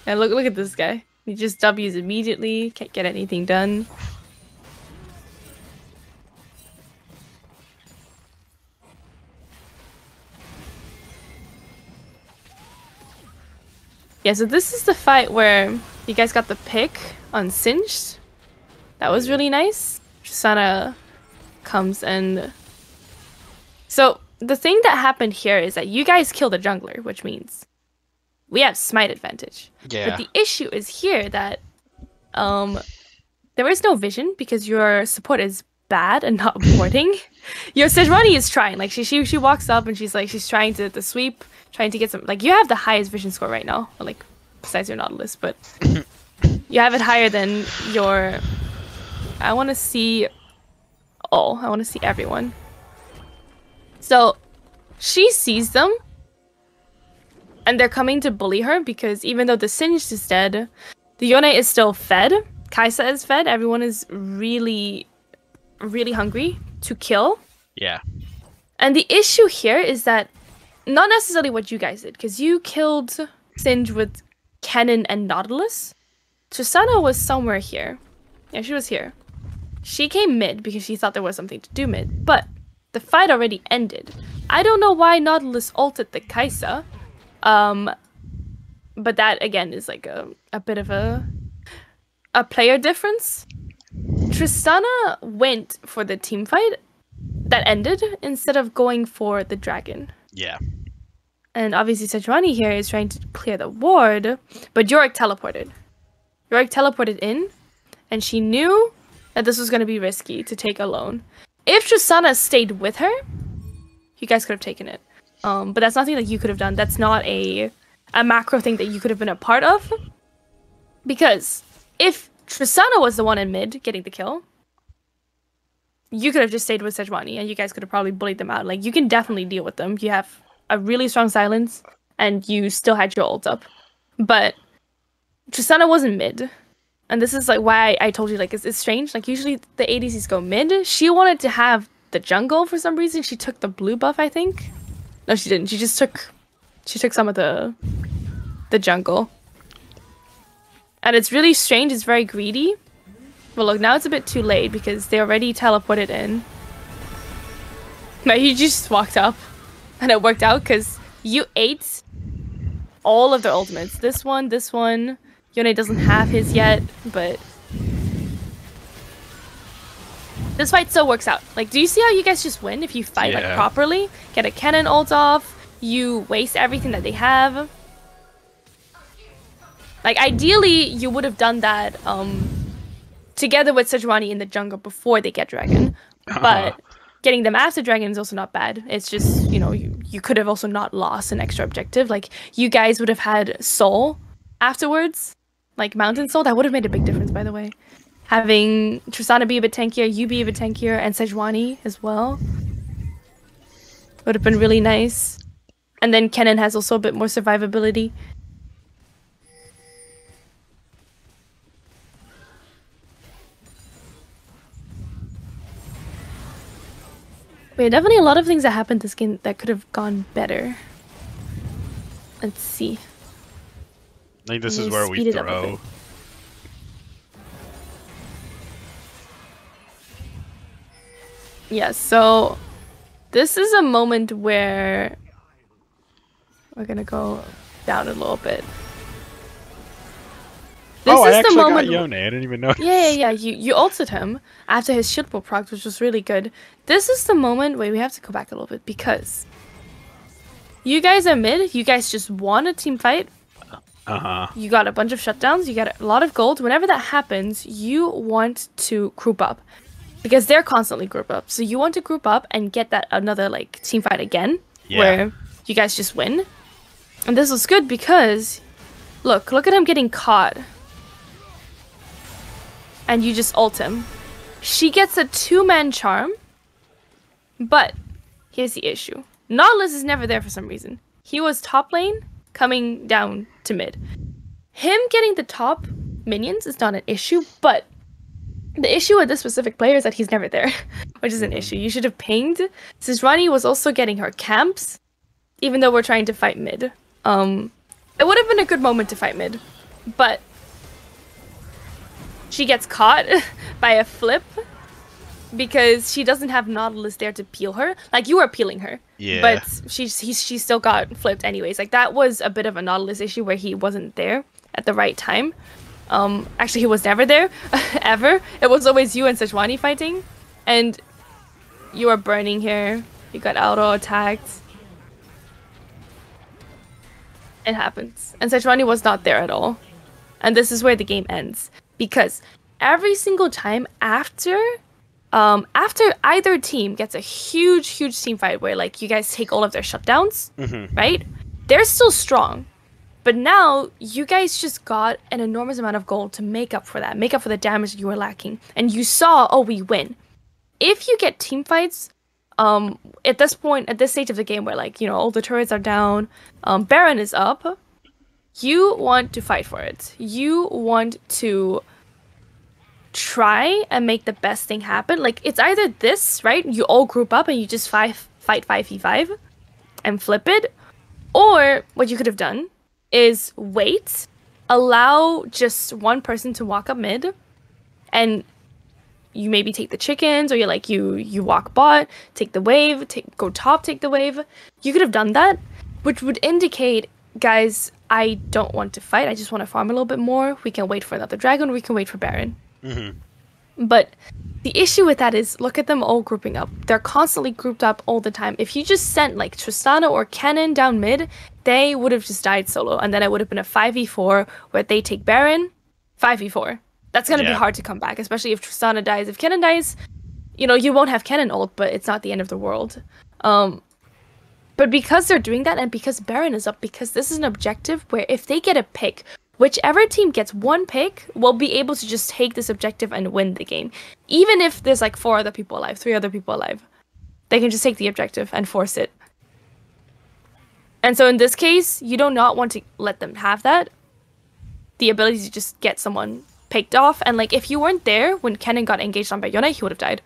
And look at this guy. He just W's immediately. Can't get anything done. Yeah, so this is the fight where you guys got the pick on Singed. That was really nice. Tristana comes and... So, the thing that happened here is that you guys killed a jungler, which means we have smite advantage. Yeah. But the issue is here that there is no vision because your support is bad and not warding. Your Sejuani is trying. Like, she walks up and she's trying to sweep, trying to get some... Like, you have the highest vision score right now. Like, besides your Nautilus, but you have it higher than your... I want to see... Oh, I want to see everyone. So, she sees them, and they're coming to bully her because even though the Singed is dead, the Yone is still fed, Kai'Sa is fed, everyone is really, really hungry to kill. Yeah. And the issue here is that, not necessarily what you guys did, because you killed Singed with Kennen and Nautilus. Tristana was somewhere here. Yeah, she was here. She came mid because she thought there was something to do mid, but the fight already ended. I don't know why Nautilus ulted the Kai'Sa, but that again is like a bit of a player difference. Tristana went for the team fight that ended instead of going for the dragon. Yeah. And obviously Sejuani here is trying to clear the ward, but Zorc teleported. Zorc teleported in, and she knew that this was going to be risky to take alone. If Tristana stayed with her, you guys could have taken it. But that's nothing that you could have done. That's not a macro thing that you could have been a part of. Because if Tristana was the one in mid getting the kill, you could have just stayed with Sejuani and you guys could have probably bullied them out. Like, you can definitely deal with them. You have a really strong silence and you still had your ult up. But Tristana wasn't mid. And this is like why I told you, like, it's strange. Like, usually the ADCs go mid. She wanted to have the jungle for some reason. She took the blue buff, I think. No, she didn't. She just took some of the jungle. And it's really strange. It's very greedy. But look, now it's a bit too late because they already teleported in. Now you just walked up. And it worked out because you ate all of their ultimates. This one. Yone doesn't have his yet, but this fight still works out. Like, do you see how you guys just win if you fight like properly? Get a Kennen ult off, you waste everything that they have. Like, ideally, you would have done that together with Sejuani in the jungle before they get dragon. But getting them after dragon is also not bad. It's just, you know, you could have also not lost an extra objective. Like, you guys would have had soul afterwards. Like, Mountain Soul, that would have made a big difference, by the way. Having Tristana be a bit tankier, you be a bit tankier, and Sejuani as well. Would have been really nice. And then Kennen has also a bit more survivability. Wait, definitely a lot of things that happened this game that could have gone better. Let's see. I think this is where we throw. Yeah, so this is a moment where we're gonna go down a little bit. This I is actually the moment got Yone. I didn't even know. Yeah. You ulted him after his shield wall proc, which was really good. This is the moment. Wait, we have to go back a little bit because you guys are mid. You guys just won a team fight. You got a bunch of shutdowns, you got a lot of gold. Whenever that happens, you want to group up. Because they're constantly group up. So you want to group up and get that another like team fight again. Yeah. Where you guys just win. And this was good because look at him getting caught. And you just ult him. She gets a 2-man charm. But here's the issue. Nautilus is never there for some reason. He was top lane coming down to mid. Him getting the top minions is not an issue, but the issue with this specific player is that he's never there, which is an issue. You should have pinged. Sejuani was also getting her camps, even though we're trying to fight mid. It would have been a good moment to fight mid, but she gets caught by a flip because she doesn't have Nautilus there to peel her. Like, you are peeling her, but she still got flipped anyways. Like, that was a bit of a Nautilus issue where he wasn't there at the right time. Actually, he was never there, ever. It was always you and Sejuani fighting, and you are burning here. You got auto-attacked. It happens. And Sejuani was not there at all. And this is where the game ends. Because every single time after either team gets a huge team fight where, like, you guys take all of their shutdowns, right? They're still strong. But now, you guys just got an enormous amount of gold to make up for that. Make up for the damage you were lacking. And you saw, oh, we win. If you get team fights, at this point, at this stage of the game where, like, you know, all the turrets are down, Baron is up, you want to fight for it. You want to try and make the best thing happen. Like, it's either this, right? You all group up and you just fight 5v5 and flip it. Or, what you could have done is wait, allow just one person to walk up mid, and you maybe take the chickens, or you walk bot, take the wave, go top, take the wave. You could have done that, which would indicate, guys, I don't want to fight, I just want to farm a little bit more. We can wait for another dragon, we can wait for Baron. But the issue with that is, look at them all grouping up. They're constantly grouped up all the time. If you just sent like Tristana or Kennen down mid, they would have just died solo, and then it would have been a 5v4 where they take Baron, 5v4. That's going to be hard to come back, especially if Tristana dies. If Kennen dies, you know, you won't have Kennen ult, but it's not the end of the world. But because they're doing that, and because Baron is up, because this is an objective where if they get a pick, whichever team gets one pick will be able to just take this objective and win the game. Even if there's like 4 other people alive, 3 other people alive. They can just take the objective and force it. And so in this case, you do not want to let them have that. The ability to just get someone picked off. And like, if you weren't there when Kennen got engaged on by Yone, he would have died.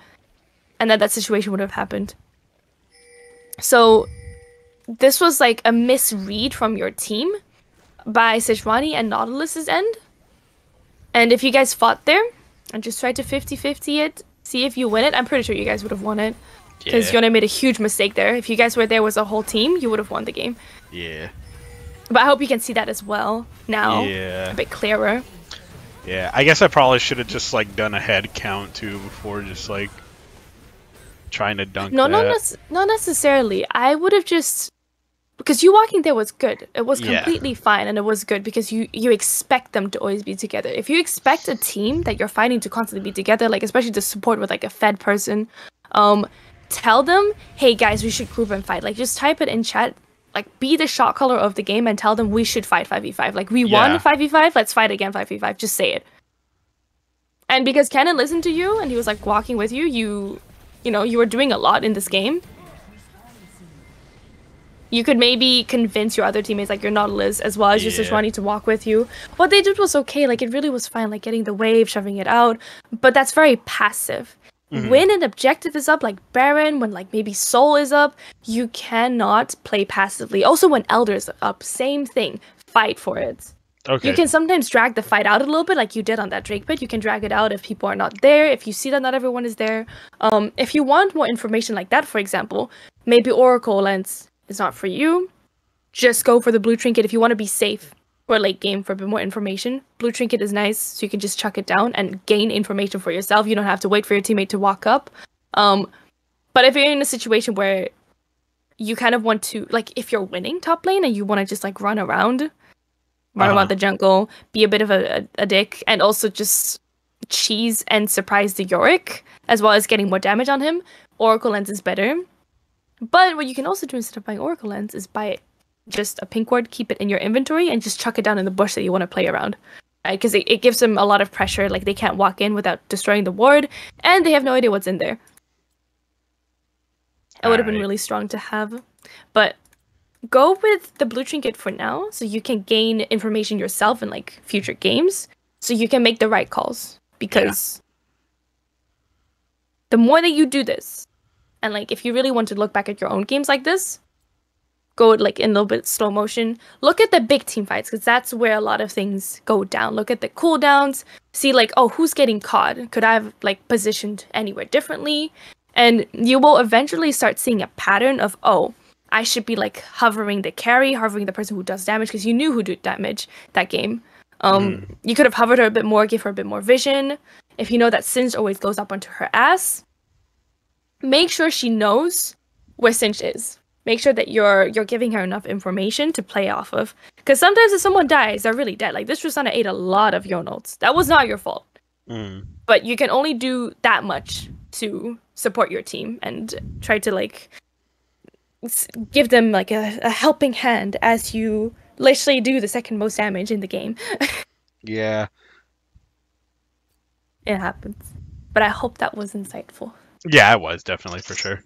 And then that situation would have happened. So this was like a misread from your team by Sejuani and Nautilus's end. And if you guys fought there and just tried to 50-50 it, see if you win it, I'm pretty sure you guys would have won it. Because Yone made a huge mistake there. If you guys were there as a whole team, you would have won the game. Yeah. But I hope you can see that as well now. Yeah. A bit clearer. Yeah, I guess I probably should have just like done a head count too before just like trying to dunk that. Not necessarily. I would have just... Because you walking there was good. It was completely fine, and it was good because you expect them to always be together. If you expect a team that you're fighting to constantly be together, like especially to support with like a fed person, tell them, hey guys, we should group and fight. Like, just type it in chat. Like, be the shot caller of the game and tell them we should fight 5v5. Like, we won 5v5, let's fight again 5v5. Just say it. And because Kennen listened to you and he was like walking with you, you know, you were doing a lot in this game. You could maybe convince your other teammates, like your Nautilus, as well as your Sejuani, to walk with you. What they did was okay. Like, it really was fine. Like, getting the wave, shoving it out. But that's very passive. When an objective is up, like Baron, when like maybe Soul is up, you cannot play passively. Also, when Elder is up, same thing. Fight for it. Okay. You can sometimes drag the fight out a little bit, like you did on that Drake pit. You can drag it out if people are not there, if you see that not everyone is there. If you want more information like that, for example, maybe Oracle Lens is not for you. Just go for the blue trinket if you want to be safe or late game for a bit more information. Blue trinket is nice, so you can just chuck it down and gain information for yourself. You don't have to wait for your teammate to walk up. But if you're in a situation where you kind of want to, like, if you're winning top lane and you want to just like run around roam out the jungle, be a bit of a dick, and also just cheese and surprise the Yorick, as well as getting more damage on him. Oracle Lens is better. But what you can also do instead of buying Oracle Lens is buy just a pink ward, keep it in your inventory, and just chuck it down in the bush that you want to play around. Because it gives them a lot of pressure. Like, they can't walk in without destroying the ward, and they have no idea what's in there. It would have been really strong to have. But go with the blue trinket for now, so you can gain information yourself in, like, future games, so you can make the right calls. Because the more that you do this, and, like, if you really want to look back at your own games like this, go, like, in a little bit slow motion. Look at the big team fights, because that's where a lot of things go down. Look at the cooldowns. See, like, oh, who's getting caught? Could I have, like, positioned anywhere differently? And you will eventually start seeing a pattern of, oh, I should be, like, hovering the carry, hovering the person who does damage, because you knew who did damage that game. You could have hovered her a bit more, give her a bit more vision. If you know that Singed always goes up onto her ass, make sure she knows where Singed is. Make sure that you're giving her enough information to play off of. Because sometimes if someone dies, they're really dead. Like, this Tristana ate a lot of your ults. That was not your fault. But you can only do that much to support your team and try to, like, give them, like, a helping hand as you literally do the second most damage in the game. Yeah. It happens. But I hope that was insightful. Yeah, it was, definitely, for sure.